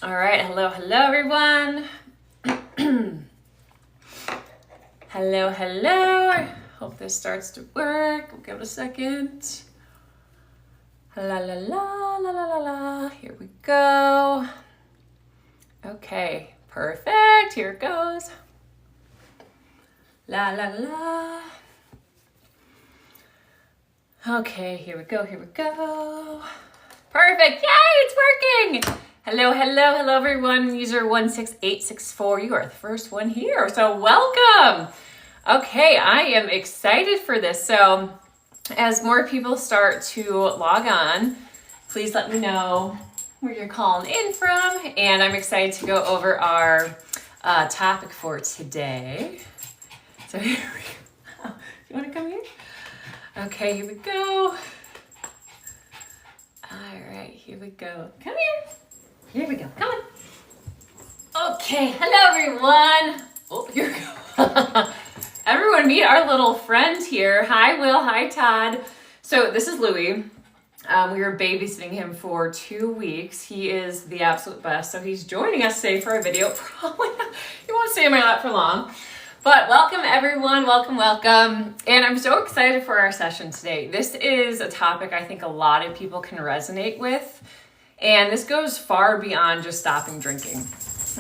All right, hello everyone. Hello. Hope this starts to work. We'll give it a second. La la la la la la la. Here we go. Okay, perfect. Here it goes. La la la. Okay, here we go. Perfect. Yay, it's working. Hello everyone. User 16864. You are the first one here, so welcome. Okay, I am excited for this. So as more people start to log on, please let me know where you're calling in from. And I'm excited to go over our topic for today. So here we go. You want to come here? Okay, here we go. All right, here we go. Come here. Here we go. Come on. Okay, hello everyone. Oh, here we go. Everyone meet our little friend here. Hi, Will. Hi, Todd. So this is Louie. We were babysitting him for 2 weeks. He is the absolute best. So he's joining us today for a video. Probably he won't stay in my lap for long. But welcome everyone, welcome. And I'm so excited for our session today. This is a topic I think a lot of people can resonate with. And this goes far beyond just stopping drinking.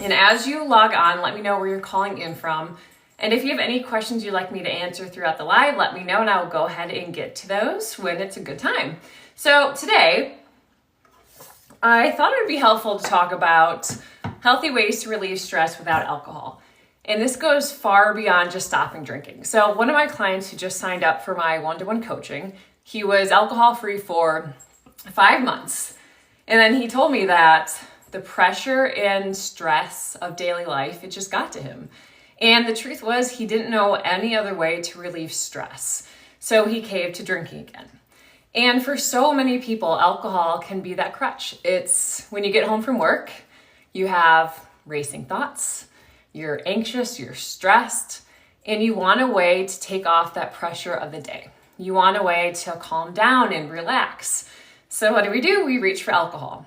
And as you log on, let me know where you're calling in from. And if you have any questions you'd like me to answer throughout the live, let me know and I'll go ahead and get to those when it's a good time. So today, I thought it would be helpful to talk about healthy ways to relieve stress without alcohol. And this goes far beyond just stopping drinking. So one of my clients who just signed up for my one-to-one coaching, he was alcohol-free for 5 months. And then he told me that the pressure and stress of daily life, it just got to him. And the truth was he didn't know any other way to relieve stress. So he caved to drinking again. And for so many people, alcohol can be that crutch. It's when you get home from work, you have racing thoughts, you're anxious, you're stressed, and you want a way to take off that pressure of the day. You want a way to calm down and relax. So what do? We reach for alcohol.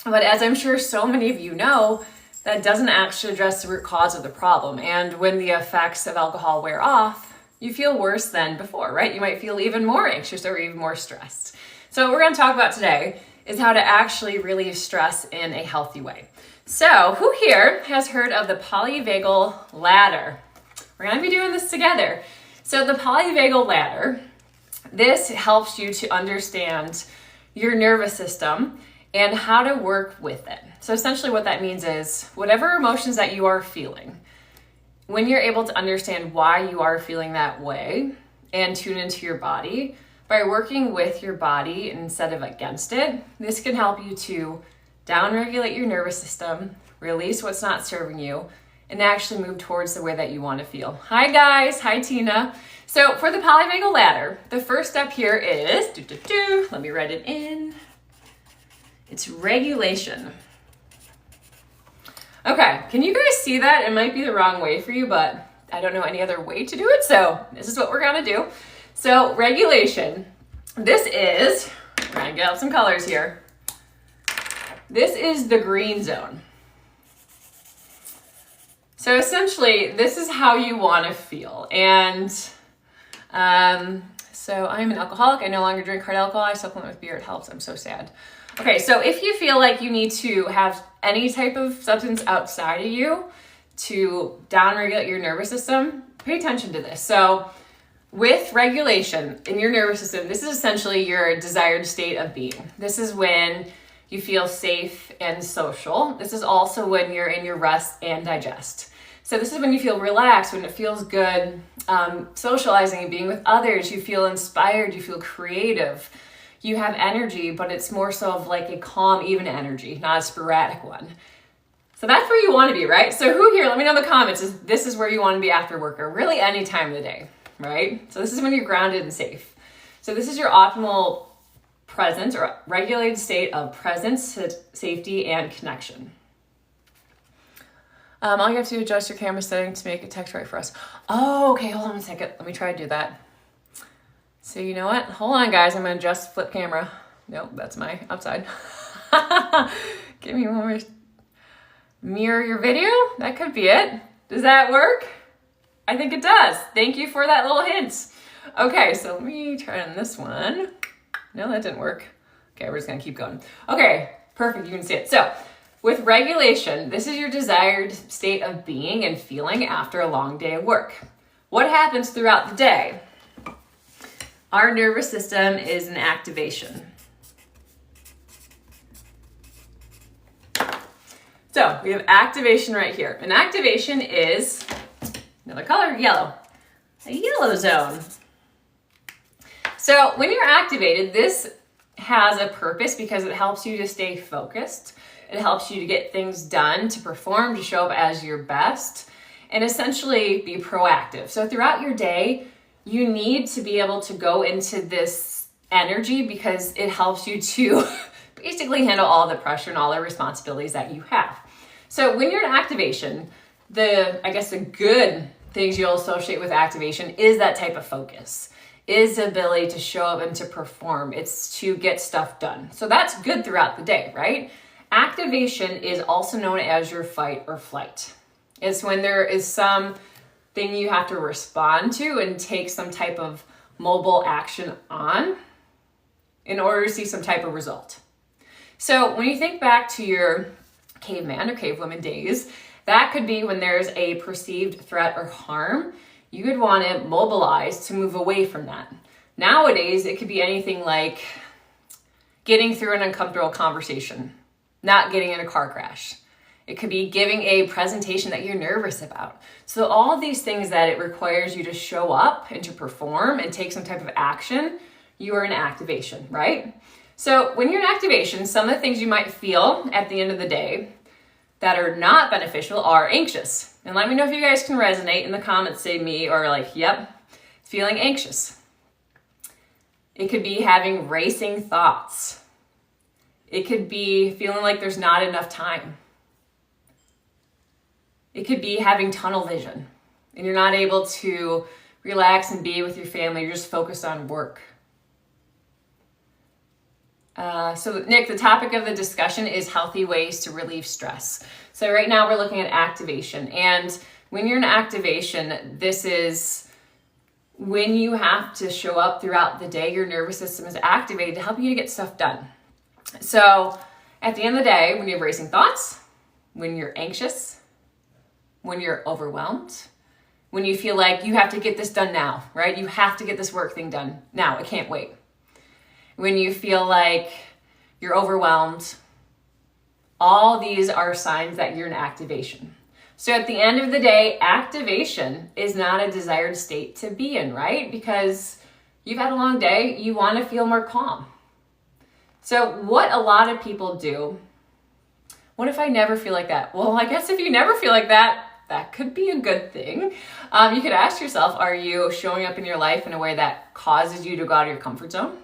But as I'm sure so many of you know, that doesn't actually address the root cause of the problem. And when the effects of alcohol wear off, you feel worse than before, right? You might feel even more anxious or even more stressed. So what we're going to talk about today is how to actually relieve stress in a healthy way. So who here has heard of the polyvagal ladder? We're going to be doing this together. So the polyvagal ladder, this helps you to understand your nervous system and how to work with it. So essentially what that means is whatever emotions that you are feeling, when you're able to understand why you are feeling that way and tune into your body, by working with your body instead of against it, this can help you to downregulate your nervous system, release what's not serving you, and actually move towards the way that you want to feel. Hi guys, hi Tina. So for the polyvagal ladder, the first step here is, let me write it in. It's regulation. Okay, can you guys see that? It might be the wrong way for you, but I don't know any other way to do it, so this is what we're gonna do. So regulation, this is, we're gonna get out some colors here. This is the green zone. So essentially, this is how you wanna feel. And so I'm an alcoholic. I no longer drink hard alcohol. I supplement with beer. It helps. I'm so sad. Okay, so if you feel like you need to have any type of substance outside of you to downregulate your nervous system, pay attention to this. So with regulation in your nervous system, this is essentially your desired state of being. This is when you feel safe and social. This is also when you're in your rest and digest. So this is when you feel relaxed, when it feels good, socializing and being with others. You feel inspired, you feel creative. You have energy, but it's more so of like a calm, even energy, not a sporadic one. So that's where you want to be, right? So who here, let me know in the comments, this is where you want to be after work or really any time of the day, right? So this is when you're grounded and safe. So this is your optimal presence or regulated state of presence, safety, and connection. All you have to do is adjust your camera setting to make it text right for us. Oh, okay, hold on a second. Let me try to do that. So you know what? Hold on, guys. I'm going to adjust flip camera. Nope, that's my outside. Give me one more. mirror your video. That could be it. Does that work? I think it does. Thank you for that little hint. Okay, so let me try on this one. No, that didn't work. Okay, we're just gonna keep going. Okay, perfect, you can see it. So, with regulation, this is your desired state of being and feeling after a long day of work. What happens throughout the day? Our nervous system is in activation. So we have activation right here. And activation is another color, yellow. A yellow zone. So when you're activated, this has a purpose because it helps you to stay focused. It helps you to get things done, to perform, to show up as your best, and essentially be proactive. So throughout your day, you need to be able to go into this energy because it helps you to basically handle all the pressure and all the responsibilities that you have. So when you're in activation, the good things you'll associate with activation is that type of focus, is the ability to show up and to perform. It's to get stuff done. So that's good throughout the day, right? Activation is also known as your fight or flight. It's when there is something you have to respond to and take some type of mobile action on in order to see some type of result. So when you think back to your caveman or cavewoman days, that could be when there's a perceived threat or harm. You would want to mobilize to move away from that. Nowadays, it could be anything like getting through an uncomfortable conversation, not getting in a car crash. It could be giving a presentation that you're nervous about. So all of these things that it requires you to show up and to perform and take some type of action, you are in activation, right? So when you're in activation, some of the things you might feel at the end of the day that are not beneficial are anxious. And let me know if you guys can resonate in the comments, say me or like, yep, feeling anxious. It could be having racing thoughts. It could be feeling like there's not enough time. It could be having tunnel vision and you're not able to relax and be with your family. You're just focused on work. So Nick, the topic of the discussion is healthy ways to relieve stress. So right now we're looking at activation. And when you're in activation, this is when you have to show up throughout the day. Your nervous system is activated to help you to get stuff done. So at the end of the day, when you have racing thoughts, when you're anxious, when you're overwhelmed, when you feel like you have to get this done now, right? You have to get this work thing done now. I can't wait. When you feel like you're overwhelmed, all these are signs that you're in activation. So at the end of the day, activation is not a desired state to be in, right? Because you've had a long day, you want to feel more calm. So what a lot of people do, what if I never feel like that? Well, I guess if you never feel like that, that could be a good thing. You could ask yourself, are you showing up in your life in a way that causes you to go out of your comfort zone?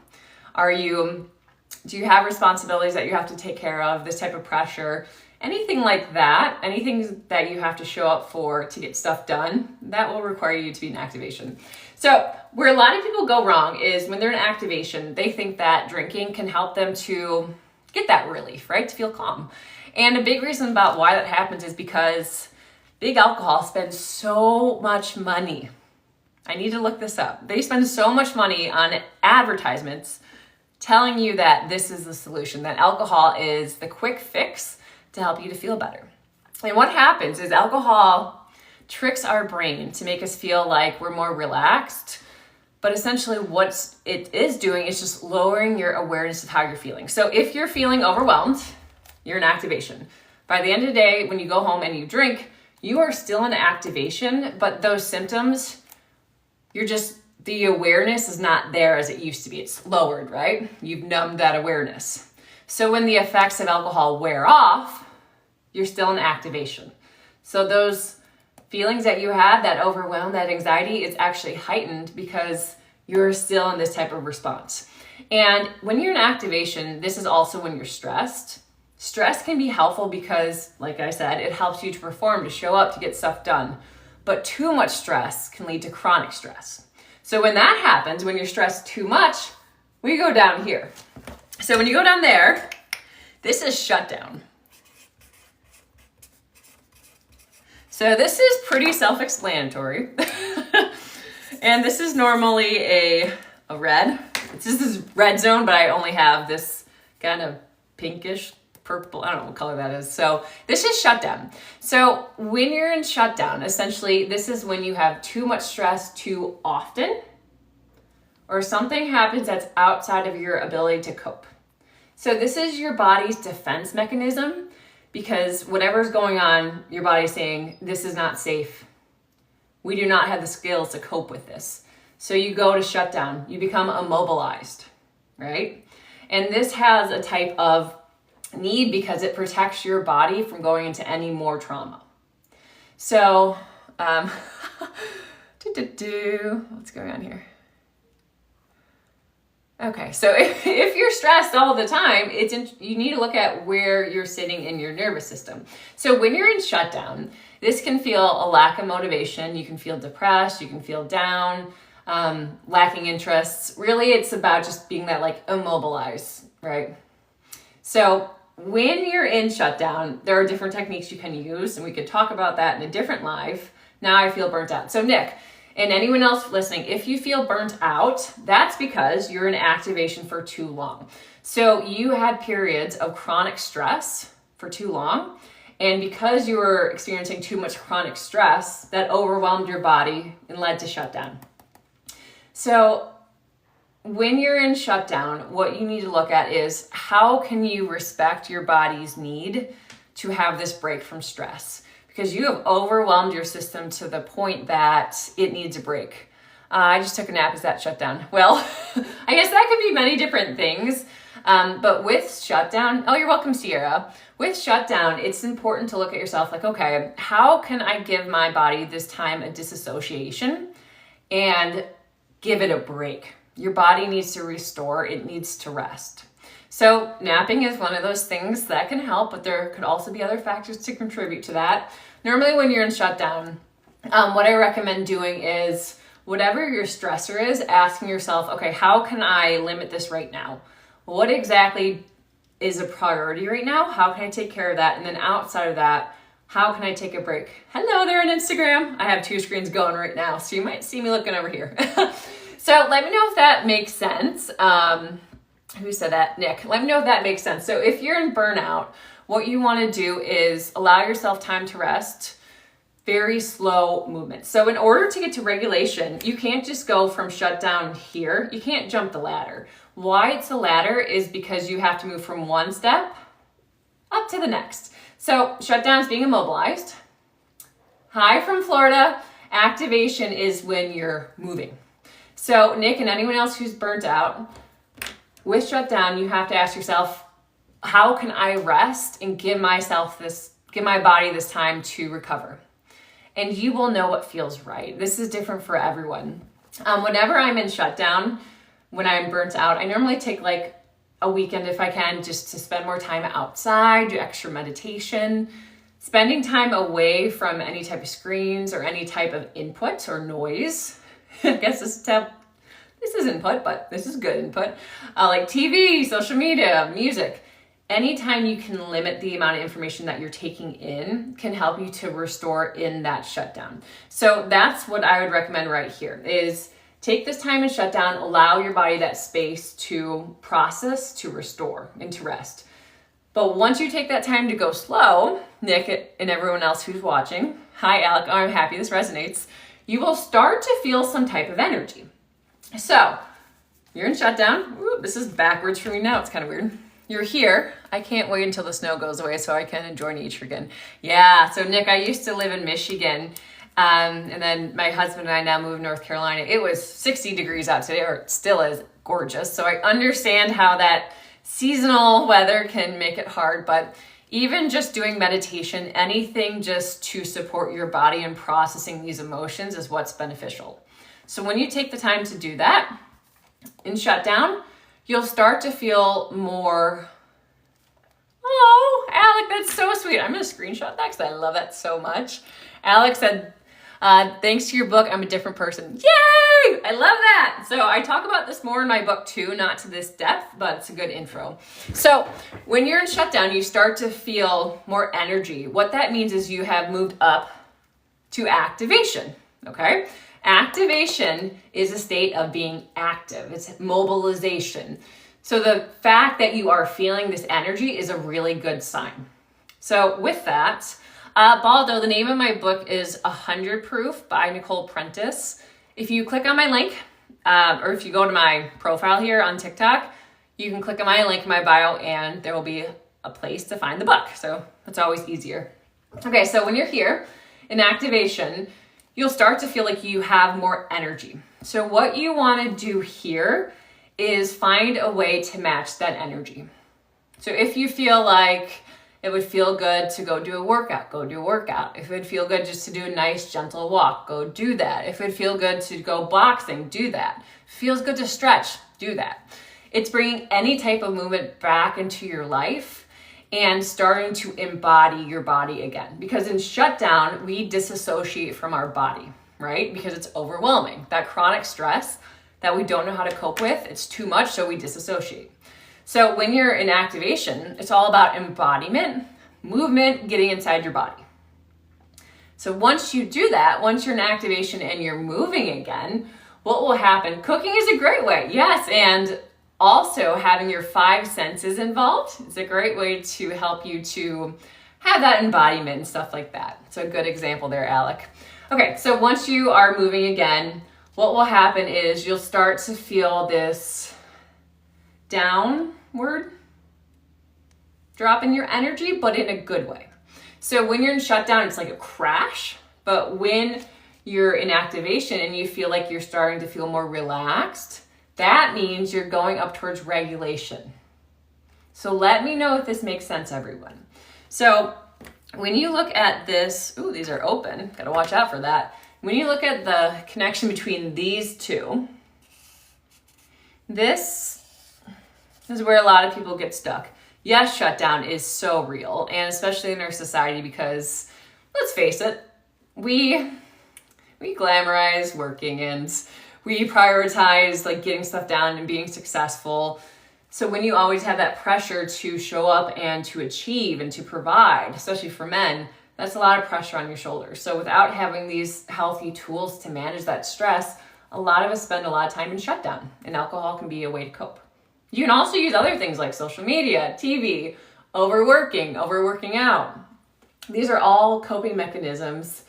Do you have responsibilities that you have to take care of, this type of pressure, anything like that, anything that you have to show up for to get stuff done, that will require you to be in activation. So where a lot of people go wrong is when they're in activation, they think that drinking can help them to get that relief, right? To feel calm. And a big reason about why that happens is because big alcohol spends so much money. I need to look this up. They spend so much money on advertisements telling you that this is the solution, that alcohol is the quick fix to help you to feel better. And what happens is alcohol tricks our brain to make us feel like we're more relaxed, but essentially what it is doing is just lowering your awareness of how you're feeling. So if you're feeling overwhelmed, you're in activation. By the end of the day, when you go home and you drink, you are still in activation, but those symptoms, the awareness is not there as it used to be. It's lowered, right? You've numbed that awareness. So when the effects of alcohol wear off, you're still in activation. So those feelings that you have, that overwhelm, that anxiety, it's actually heightened because you're still in this type of response. And when you're in activation, this is also when you're stressed. Stress can be helpful because, like I said, it helps you to perform, to show up, to get stuff done. But too much stress can lead to chronic stress. So when that happens, when you're stressed too much, we go down here. So when you go down there, this is shutdown. So this is pretty self-explanatory. And this is normally a red. This is red zone, but I only have this kind of pinkish purple, I don't know what color that is. So this is shutdown. So when you're in shutdown, essentially this is when you have too much stress too often, or something happens that's outside of your ability to cope. So this is your body's defense mechanism, because whatever's going on, your body's saying, this is not safe. We do not have the skills to cope with this. So you go to shutdown, you become immobilized, right? And this has a type of need because it protects your body from going into any more trauma. So, what's going on here? Okay, so if you're stressed all the time, you need to look at where you're sitting in your nervous system. So when you're in shutdown, this can feel a lack of motivation. You can feel depressed, you can feel down, lacking interests. Really, it's about just being that like immobilized, right? So when you're in shutdown, there are different techniques you can use, and we could talk about that in a different live. Now I feel burnt out. So Nick, and anyone else listening, if you feel burnt out, that's because you're in activation for too long. So you had periods of chronic stress for too long, and because you were experiencing too much chronic stress, that overwhelmed your body and led to shutdown. So when you're in shutdown, what you need to look at is how can you respect your body's need to have this break from stress? Because you have overwhelmed your system to the point that it needs a break. I just took a nap. Is that shutdown? Well, I guess that could be many different things. But with shutdown, oh, you're welcome, Sierra. With shutdown, it's important to look at yourself like, okay, how can I give my body this time of disassociation and give it a break? Your body needs to restore. It needs to rest. So napping is one of those things that can help, but there could also be other factors to contribute to that. Normally when you're in shutdown, what I recommend doing is whatever your stressor is, asking yourself, okay, how can I limit this right now? What exactly is a priority right now? How can I take care of that? And then outside of that, how can I take a break? Hello there on Instagram. I have 2 screens going right now, so you might see me looking over here. So let me know if that makes sense. Who said that? Nick. Let me know if that makes sense. So if you're in burnout, what you want to do is allow yourself time to rest, very slow movement. So in order to get to regulation, you can't just go from shutdown here. You can't jump the ladder. Why it's a ladder is because you have to move from one step up to the next. So shutdown is being immobilized. Hi from Florida. Activation is when you're moving. So Nick and anyone else who's burnt out, with shutdown, you have to ask yourself, how can I rest and give my body this time to recover? And you will know what feels right. This is different for everyone. Whenever I'm in shutdown, when I'm burnt out, I normally take like a weekend if I can, just to spend more time outside, do extra meditation, spending time away from any type of screens or any type of input or noise. I guess this is input, but this is good input. Like TV, social media, music. Anytime you can limit the amount of information that you're taking in can help you to restore in that shutdown. So that's what I would recommend right here is take this time and shut down, allow your body that space to process, to restore, and to rest. But once you take that time to go slow, Nick and everyone else who's watching, hi Alec, I'm happy this resonates, you will start to feel some type of energy. So you're in shutdown. Ooh, this is backwards for me now. It's kind of weird. You're here. I can't wait until the snow goes away so I can enjoy nature again. Yeah, so Nick, I used to live in Michigan. And then my husband and I now moved to North Carolina. It was 60 degrees out today, or it still is gorgeous. So I understand how that seasonal weather can make it hard, but even just doing meditation, anything just to support your body and processing these emotions is what's beneficial. So when you take the time to do that in shutdown, you'll start to feel more, oh, Alec, that's so sweet. I'm going to screenshot that because I love that so much. Alex said, thanks to your book, I'm a different person. Yay! I love that. So I talk about this more in my book too, not to this depth, but it's a good intro. So when you're in shutdown, you start to feel more energy. What that means is you have moved up to activation, okay? Activation is a state of being active. It's mobilization. So the fact that you are feeling this energy is a really good sign. So with that, Baldo, the name of my book is 100 Proof by Nicole Prentice. If you click on my link, or if you go to my profile here on TikTok, you can click on my link in my bio and there will be a place to find the book. So it's always easier. Okay, so when you're here in activation, you'll start to feel like you have more energy. So what you want to do here is find a way to match that energy. So if you feel like it would feel good to go do a workout, go do a workout. If it would feel good just to do a nice gentle walk, go do that. If it would feel good to go boxing, do that. If it feels good to stretch, do that. It's bringing any type of movement back into your life and starting to embody your body again. Because in shutdown, we disassociate from our body, right? Because it's overwhelming. That chronic stress that we don't know how to cope with, it's too much, so we disassociate. So when you're in activation, it's all about embodiment, movement, getting inside your body. So once you do that, once you're in activation and you're moving again, what will happen? Cooking is a great way, yes, and also having your 5 senses involved is a great way to help you to have that embodiment and stuff like that. So a good example there, Alec. Okay, so once you are moving again, what will happen is you'll start to feel this downward drop in your energy, but in a good way. So when you're in shutdown, it's like a crash, but when you're in activation and you feel like you're starting to feel more relaxed, that means you're going up towards regulation. So let me know if this makes sense, everyone. So when you look at this, ooh, these are open, gotta watch out for that. When you look at the connection between these two, this is where a lot of people get stuck. Yes, shutdown is so real, and especially in our society because, let's face it, we glamorize working and we prioritize like getting stuff done and being successful. So when you always have that pressure to show up and to achieve and to provide, especially for men, that's a lot of pressure on your shoulders. So without having these healthy tools to manage that stress, a lot of us spend a lot of time in shutdown, and alcohol can be a way to cope. You can also use other things like social media, TV, overworking out. These are all coping mechanisms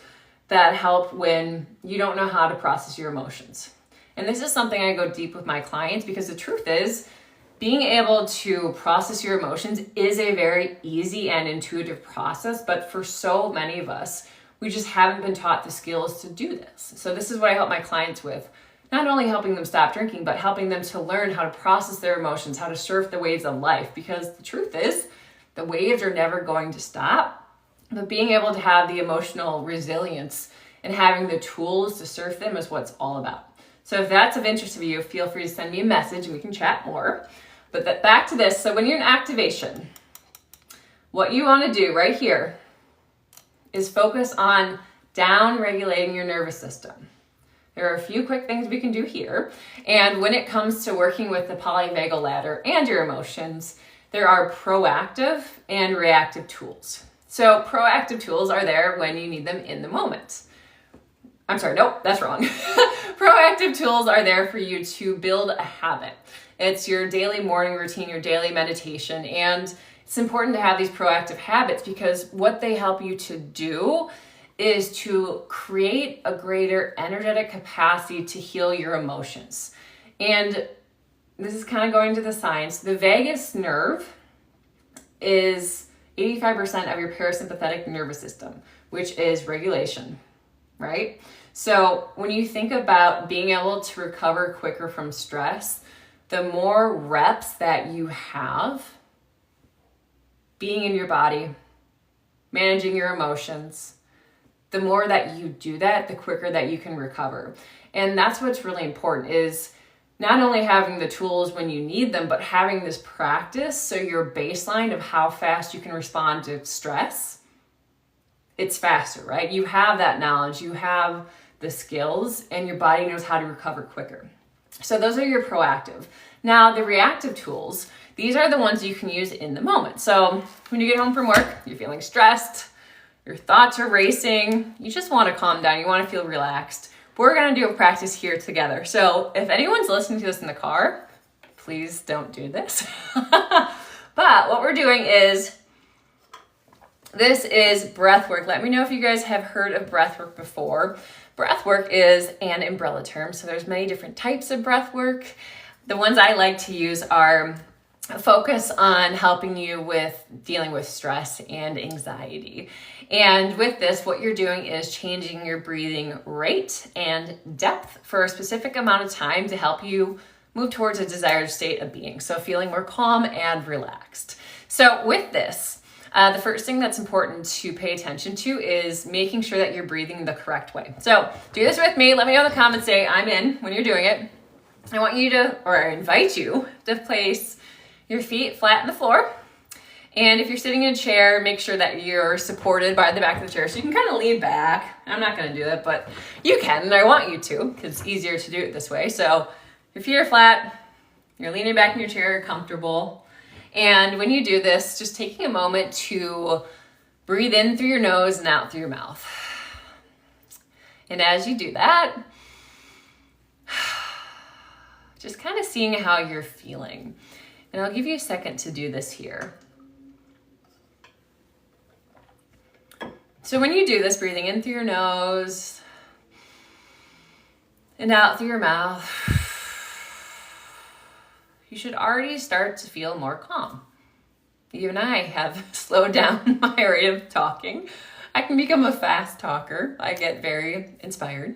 that help when you don't know how to process your emotions. And this is something I go deep with my clients because the truth is, being able to process your emotions is a very easy and intuitive process, but for so many of us, we just haven't been taught the skills to do this. So this is what I help my clients with. Not only helping them stop drinking, but helping them to learn how to process their emotions, how to surf the waves of life. Because the truth is, the waves are never going to stop. But being able to have the emotional resilience and having the tools to surf them is what it's all about. So if that's of interest to you, feel free to send me a message and we can chat more. But back to this. So when you're in activation, what you want to do right here is focus on down-regulating your nervous system. There are a few quick things we can do here. And when it comes to working with the polyvagal ladder and your emotions, there are proactive and reactive tools. So proactive tools are there when you need them in the moment. I'm sorry, nope, that's wrong. Proactive tools are there for you to build a habit. It's your daily morning routine, your daily meditation, and it's important to have these proactive habits because what they help you to do is to create a greater energetic capacity to heal your emotions. And this is kind of going to the science. The vagus nerve is 85% of your parasympathetic nervous system, which is regulation, right? So when you think about being able to recover quicker from stress, the more reps that you have being in your body, managing your emotions, the more that you do that, the quicker that you can recover. And that's what's really important is not only having the tools when you need them, but having this practice so your baseline of how fast you can respond to stress, it's faster, right? You have that knowledge, you have the skills, and your body knows how to recover quicker. So those are your proactive. Now, the reactive tools, these are the ones you can use in the moment. So when you get home from work, you're feeling stressed, your thoughts are racing, you just want to calm down, you want to feel relaxed. We're going to do a practice here together. So if anyone's listening to this in the car, please don't do this. But what we're doing is, this is breath work. Let me know if you guys have heard of breath work before. Breath work is an umbrella term, so there's many different types of breath work. The ones I like to use are focus on helping you with dealing with stress and anxiety. And with this, what you're doing is changing your breathing rate and depth for a specific amount of time to help you move towards a desired state of being. So feeling more calm and relaxed. So with this, the first thing that's important to pay attention to is making sure that you're breathing the correct way. So do this with me. Let me know in the comments, say I'm in when you're doing it. I want you to, or I invite you to place your feet flat on the floor. And if you're sitting in a chair, make sure that you're supported by the back of the chair. So you can kind of lean back. I'm not going to do that, but you can, and I want you to, because it's easier to do it this way. So your feet are flat, you're leaning back in your chair, comfortable. And when you do this, just taking a moment to breathe in through your nose and out through your mouth. And as you do that, just kind of seeing how you're feeling. And I'll give you a second to do this here. So when you do this, breathing in through your nose and out through your mouth, you should already start to feel more calm. Even I have slowed down my rate of talking. I can become a fast talker. I get very inspired.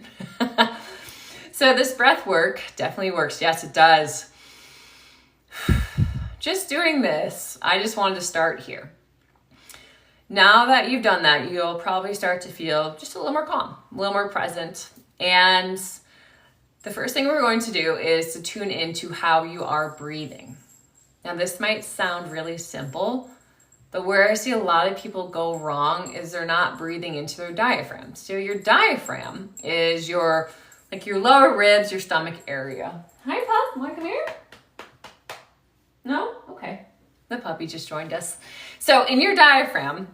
So this breath work definitely works. Yes, it does. Just doing this, I just wanted to start here. Now that you've done that, you'll probably start to feel just a little more calm, a little more present. And the first thing we're going to do is to tune into how you are breathing. Now, this might sound really simple, but where I see a lot of people go wrong is they're not breathing into their diaphragm. So your diaphragm is your lower ribs, your stomach area. Hi, pup. Want to come here? No? Okay. The puppy just joined us. So in your diaphragm,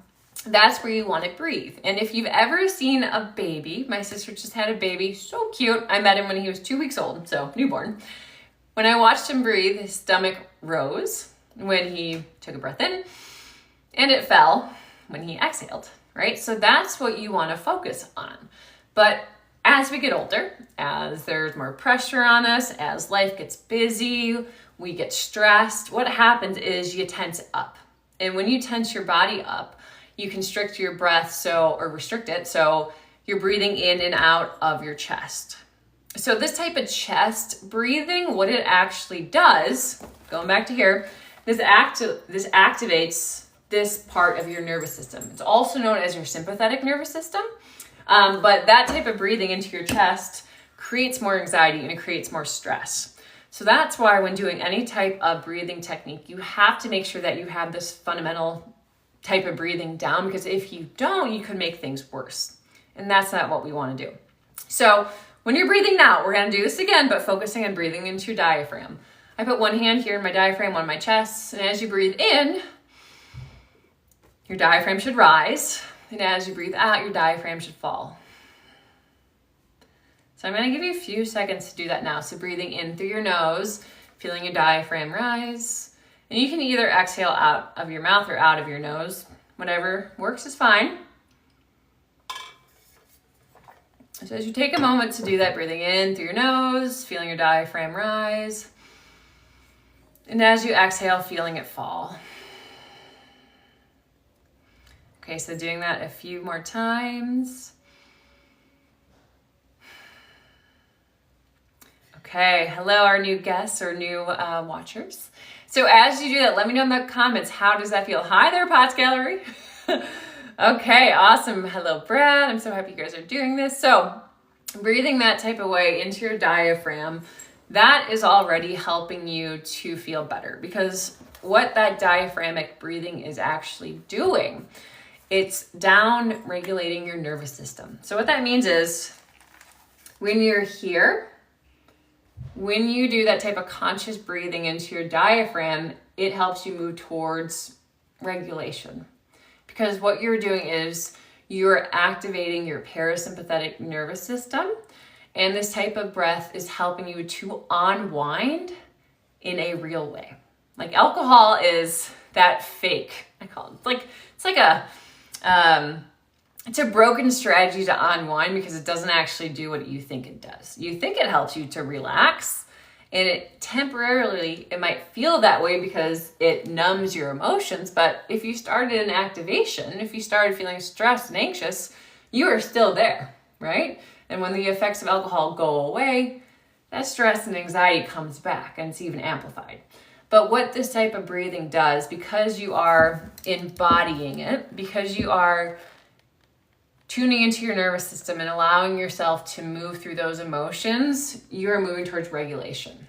that's where you want to breathe. And if you've ever seen a baby, my sister just had a baby, so cute. I met him when he was 2 weeks old, so newborn. When I watched him breathe, his stomach rose when he took a breath in, and it fell when he exhaled, right? So that's what you want to focus on. But as we get older, as there's more pressure on us, as life gets busy, we get stressed, what happens is you tense up. And when you tense your body up, you constrict your breath or restrict it, so you're breathing in and out of your chest. So this type of chest breathing, what it actually does, going back to here, this activates this part of your nervous system. It's also known as your sympathetic nervous system, but that type of breathing into your chest creates more anxiety and it creates more stress. So that's why when doing any type of breathing technique, you have to make sure that you have this fundamental type of breathing down, because if you don't, you could make things worse. And that's not what we want to do. So when you're breathing now, we're going to do this again, but focusing on breathing into your diaphragm. I put one hand here in my diaphragm, one in my chest, and as you breathe in, your diaphragm should rise, and as you breathe out, your diaphragm should fall. So I'm going to give you a few seconds to do that now. So breathing in through your nose, feeling your diaphragm rise. And you can either exhale out of your mouth or out of your nose. Whatever works is fine. So as you take a moment to do that, breathing in through your nose, feeling your diaphragm rise. And as you exhale, feeling it fall. Okay, so doing that a few more times. Okay, hello, our new guests or new watchers. So as you do that, let me know in the comments, how does that feel? Hi there, Pots Gallery. Okay, awesome. Hello, Brad. I'm so happy you guys are doing this. So breathing that type of way into your diaphragm, that is already helping you to feel better, because what that diaphragmic breathing is actually doing, it's down regulating your nervous system. So what that means is when you're here, when you do that type of conscious breathing into your diaphragm, it helps you move towards regulation. Because what you're doing is you're activating your parasympathetic nervous system. And this type of breath is helping you to unwind in a real way. Like alcohol is that fake, I call it. It's a broken strategy to unwind because it doesn't actually do what you think it does. You think it helps you to relax, and it might feel that way because it numbs your emotions. But if you started an activation, if you started feeling stressed and anxious, you are still there, right? And when the effects of alcohol go away, that stress and anxiety comes back, and it's even amplified. But what this type of breathing does, because you are embodying it, because you are tuning into your nervous system and allowing yourself to move through those emotions, you're moving towards regulation.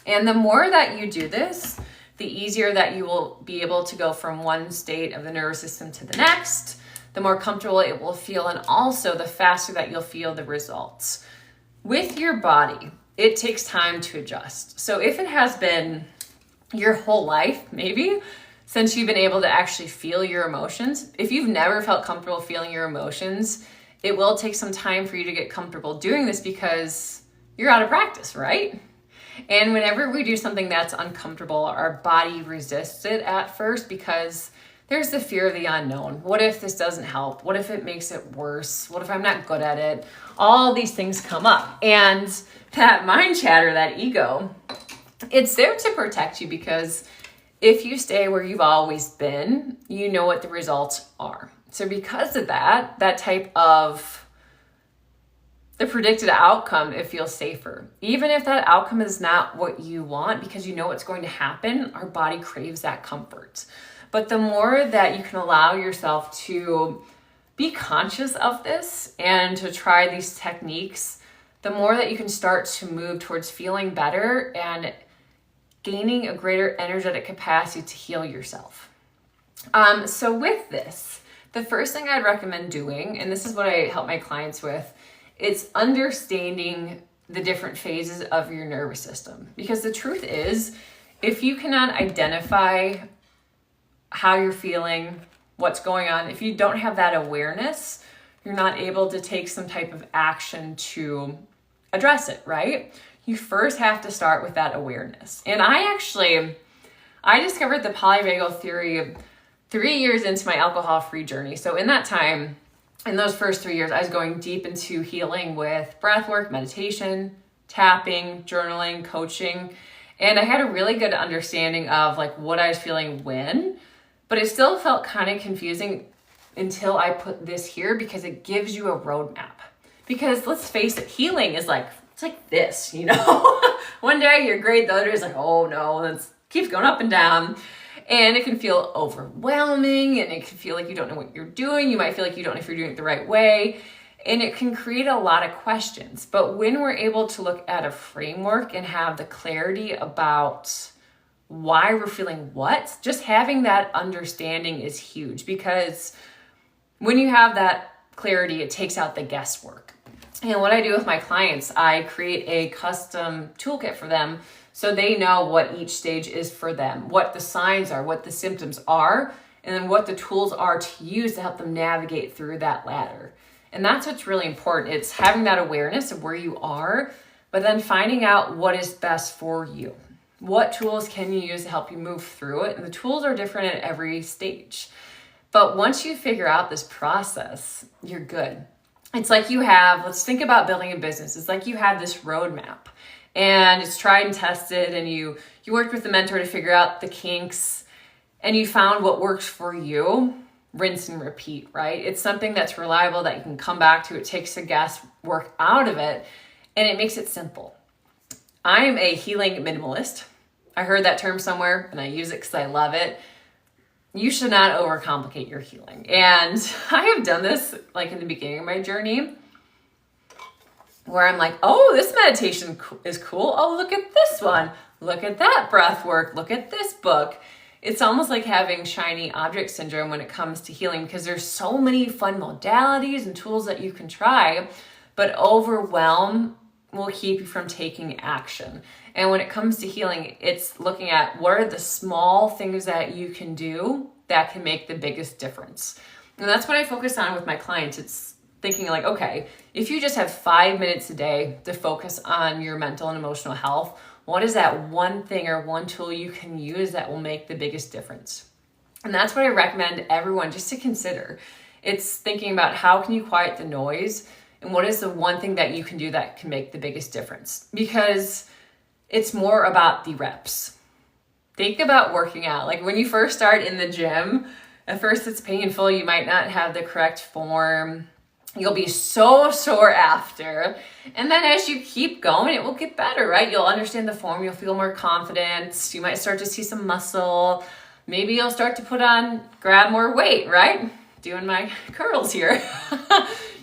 And the more that you do this, the easier that you will be able to go from one state of the nervous system to the next, the more comfortable it will feel, and also the faster that you'll feel the results. With your body, it takes time to adjust. So if it has been your whole life, maybe, since you've been able to actually feel your emotions, if you've never felt comfortable feeling your emotions, it will take some time for you to get comfortable doing this because you're out of practice, right? And whenever we do something that's uncomfortable, our body resists it at first because there's the fear of the unknown. What if this doesn't help? What if it makes it worse? What if I'm not good at it? All these things come up. And that mind chatter, that ego, it's there to protect you because if you stay where you've always been, you know what the results are. So because of that type of the predicted outcome, it feels safer. Even if that outcome is not what you want, because you know what's going to happen, our body craves that comfort. But the more that you can allow yourself to be conscious of this and to try these techniques, the more that you can start to move towards feeling better and gaining a greater energetic capacity to heal yourself. So with this, the first thing I'd recommend doing, and this is what I help my clients with, it's understanding the different phases of your nervous system. Because the truth is, if you cannot identify how you're feeling, what's going on, if you don't have that awareness, you're not able to take some type of action to address it, right? You first have to start with that awareness. And I discovered the polyvagal theory 3 years into my alcohol-free journey. So in that time, in those first 3 years, I was going deep into healing with breath work, meditation, tapping, journaling, coaching. And I had a really good understanding of like what I was feeling when, but it still felt kind of confusing until I put this here because it gives you a roadmap. Because let's face it, healing is like, it's like this, you know? One day you're great, the other day is like, oh no, it keeps going up and down. And it can feel overwhelming and it can feel like you don't know what you're doing. You might feel like you don't know if you're doing it the right way. And it can create a lot of questions. But when we're able to look at a framework and have the clarity about why we're feeling what, just having that understanding is huge. Because when you have that clarity, it takes out the guesswork. And what I do with my clients, I create a custom toolkit for them so they know what each stage is for them, what the signs are, what the symptoms are, and then what the tools are to use to help them navigate through that ladder. And that's what's really important. It's having that awareness of where you are, but then finding out what is best for you. What tools can you use to help you move through it? And the tools are different at every stage. But once you figure out this process, you're good. It's like let's think about building a business. It's like you have this roadmap and it's tried and tested and you worked with the mentor to figure out the kinks and you found what works for you. Rinse and repeat, right? It's something that's reliable that you can come back to. It takes the guesswork out of it and it makes it simple. I'm a healing minimalist. I heard that term somewhere and I use it because I love it. You should not overcomplicate your healing. And I have done this like in the beginning of my journey where I'm like, oh, this meditation is cool. Oh, look at this one. Look at that breath work. Look at this book. It's almost like having shiny object syndrome when it comes to healing because there's so many fun modalities and tools that you can try, but overwhelm will keep you from taking action. And when it comes to healing, it's looking at what are the small things that you can do that can make the biggest difference. And that's what I focus on with my clients. It's thinking like, okay, if you just have 5 minutes a day to focus on your mental and emotional health, what is that one thing or one tool you can use that will make the biggest difference? And that's what I recommend everyone just to consider. It's thinking about how can you quiet the noise and what is the one thing that you can do that can make the biggest difference? Because it's more about the reps. Think about working out. Like when you first start in the gym, at first it's painful. You might not have the correct form. You'll be so sore after. And then as you keep going, it will get better, right? You'll understand the form. You'll feel more confident. You might start to see some muscle. Maybe you'll start to grab more weight, right? Doing my curls here.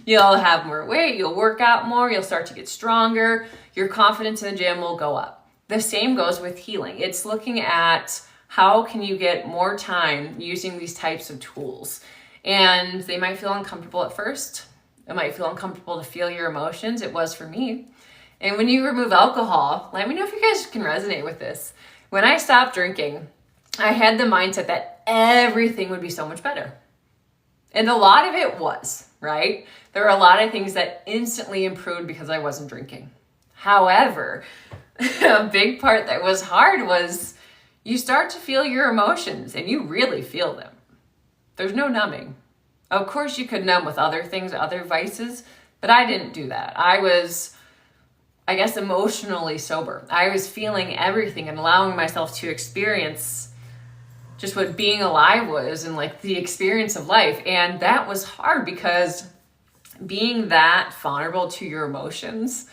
You'll have more weight. You'll work out more. You'll start to get stronger. Your confidence in the gym will go up. The same goes with healing. It's looking at how can you get more time using these types of tools. And they might feel uncomfortable at first. It might feel uncomfortable to feel your emotions. It was for me. And when you remove alcohol, let me know if you guys can resonate with this. When I stopped drinking, I had the mindset that everything would be so much better. And a lot of it was, right? There were a lot of things that instantly improved because I wasn't drinking. However, a big part that was hard was you start to feel your emotions and you really feel them. There's no numbing. Of course, you could numb with other things, other vices, but I didn't do that. I was, I guess, emotionally sober. I was feeling everything and allowing myself to experience just what being alive was and like the experience of life. And that was hard because being that vulnerable to your emotions,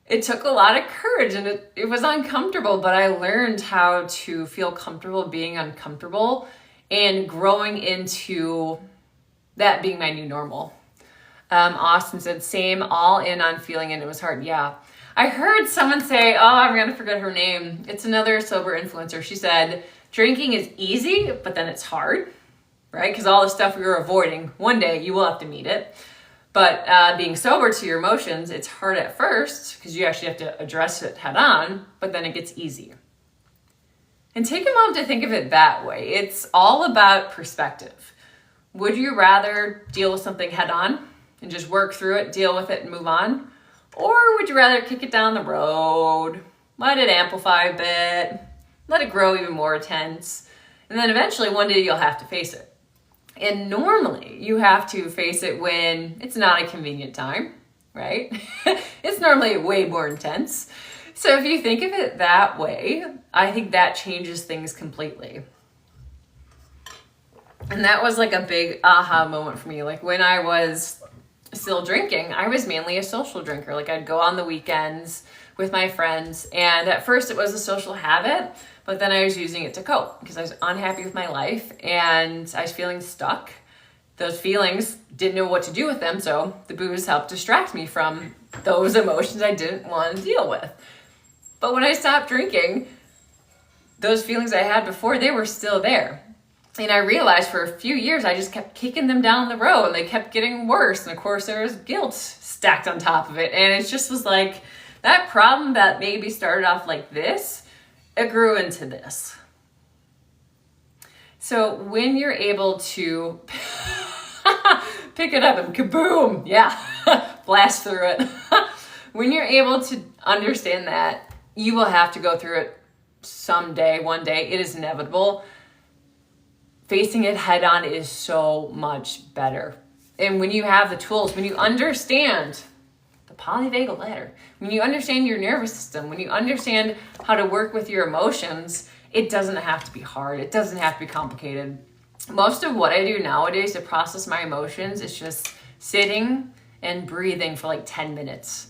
it took a lot of courage and it was uncomfortable, but I learned how to feel comfortable being uncomfortable and growing into that being my new normal. Austin said, same, all in on feeling it. It was hard. Yeah. I heard someone say, oh, I'm going to forget her name. It's another sober influencer. She said, drinking is easy, but then it's hard, right? Because all the stuff we were avoiding, one day you will have to meet it. But being sober to your emotions, it's hard at first because you actually have to address it head on, but then it gets easy. And take a moment to think of it that way. It's all about perspective. Would you rather deal with something head on and just work through it, deal with it and move on? Or would you rather kick it down the road, let it amplify a bit, let it grow even more intense, and then eventually one day you'll have to face it. And normally you have to face it when it's not a convenient time, right? It's normally way more intense. So if you think of it that way, I think that changes things completely. And that was like a big aha moment for me. Like when I was still drinking, I was mainly a social drinker. Like I'd go on the weekends with my friends. And at first it was a social habit, but then I was using it to cope because I was unhappy with my life and I was feeling stuck. Those feelings, didn't know what to do with them. So the booze helped distract me from those emotions I didn't want to deal with. But when I stopped drinking, those feelings I had before, they were still there. And I realized for a few years, I just kept kicking them down the road and they kept getting worse. And of course there was guilt stacked on top of it. And it just was like that problem that maybe started off like this, it grew into this. So when you're able to pick it up and kaboom, yeah, blast through it. When you're able to understand that, you will have to go through it someday, one day. It is inevitable. Facing it head on is so much better. And when you have the tools, when you understand the polyvagal ladder, when you understand your nervous system, when you understand how to work with your emotions, it doesn't have to be hard. It doesn't have to be complicated. Most of what I do nowadays to process my emotions is just sitting and breathing for like 10 minutes.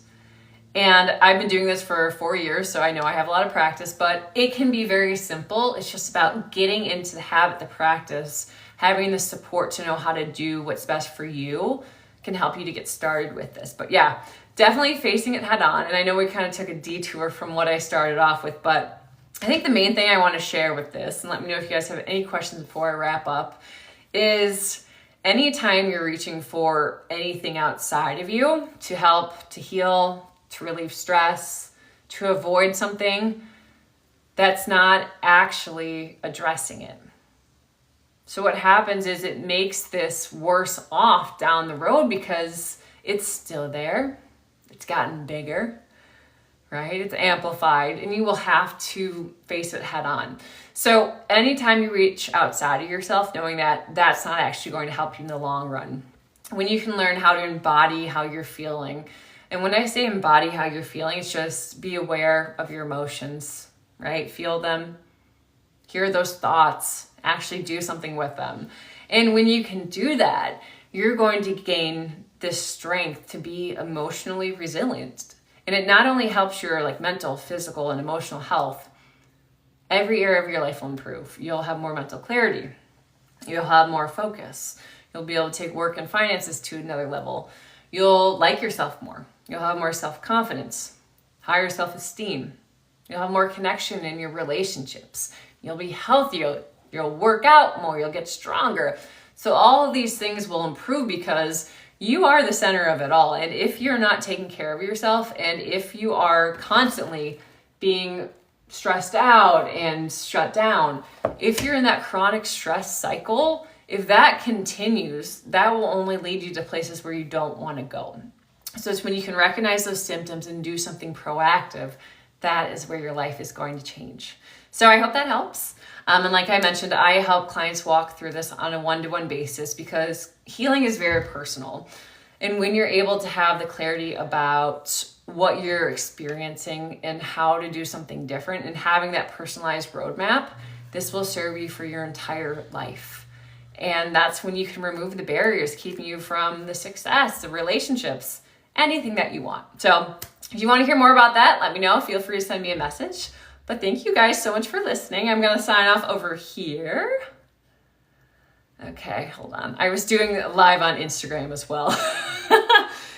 And I've been doing this for 4 years, so I know I have a lot of practice, but it can be very simple. It's just about getting into the habit, the practice, having the support to know how to do what's best for you can help you to get started with this. But yeah, definitely facing it head on. And I know we kind of took a detour from what I started off with, but I think the main thing I want to share with this, and let me know if you guys have any questions before I wrap up, is anytime you're reaching for anything outside of you to help, to heal, to relieve stress, to avoid something, that's not actually addressing it. So what happens is it makes this worse off down the road because it's still there. It's gotten bigger, right? It's amplified, and you will have to face it head on. So anytime you reach outside of yourself, knowing that that's not actually going to help you in the long run, when you can learn how to embody how you're feeling. And when I say embody how you're feeling, it's just be aware of your emotions, right? Feel them, hear those thoughts, actually do something with them. And when you can do that, you're going to gain this strength to be emotionally resilient. And it not only helps your like mental, physical, and emotional health, every area of your life will improve. You'll have more mental clarity. You'll have more focus. You'll be able to take work and finances to another level. You'll like yourself more. You'll have more self-confidence, higher self-esteem. You'll have more connection in your relationships. You'll be healthier. You'll work out more. You'll get stronger. So all of these things will improve because you are the center of it all. And if you're not taking care of yourself, and if you are constantly being stressed out and shut down, if you're in that chronic stress cycle, if that continues, that will only lead you to places where you don't want to go. So it's when you can recognize those symptoms and do something proactive, that is where your life is going to change. So I hope that helps. And like I mentioned, I help clients walk through this on a one-to-one basis because healing is very personal. And when you're able to have the clarity about what you're experiencing and how to do something different and having that personalized roadmap, this will serve you for your entire life. And that's when you can remove the barriers keeping you from the success, the relationships, anything that you want. So if you want to hear more about that, let me know. Feel free to send me a message. But thank you guys so much for listening. I'm going to sign off over here. Okay, hold on. I was doing live on Instagram as well.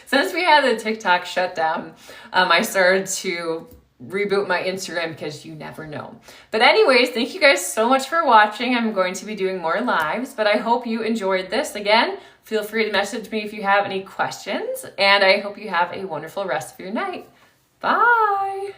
Since we had the TikTok shutdown, I started to reboot my Instagram because you never know. But anyways, thank you guys so much for watching. I'm going to be doing more lives, but I hope you enjoyed this. Again, feel free to message me if you have any questions, and I hope you have a wonderful rest of your night. Bye.